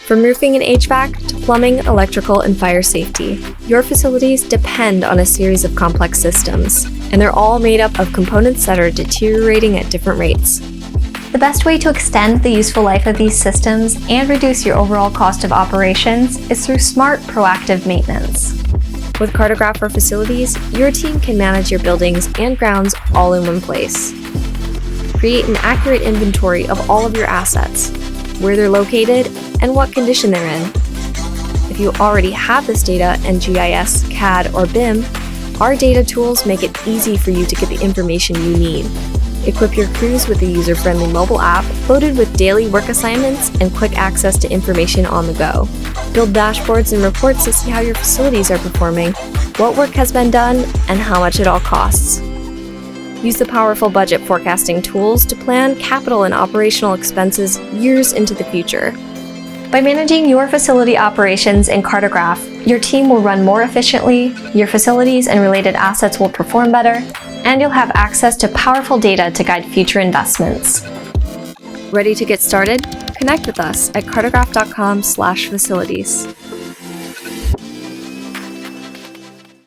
From roofing and HVAC to plumbing, electrical, and fire safety, your facilities depend on a series of complex systems, and they're all made up of components that are deteriorating at different rates. The best way to extend the useful life of these systems and reduce your overall cost of operations is through smart, proactive maintenance. With Cartegraph for Facilities, your team can manage your buildings and grounds all in one place. Create an accurate inventory of all of your assets, where they're located, and what condition they're in. If you already have this data in GIS, CAD, or BIM, our data tools make it easy for you to get the information you need. Equip your crews with a user-friendly mobile app loaded with daily work assignments and quick access to information on the go. Build dashboards and reports to see how your facilities are performing, what work has been done, and how much it all costs. Use the powerful budget forecasting tools to plan capital and operational expenses years into the future. By managing your facility operations in Cartegraph, your team will run more efficiently, your facilities and related assets will perform better, and you'll have access to powerful data to guide future investments. Ready to get started? Connect with us at cartegraph.com/facilities.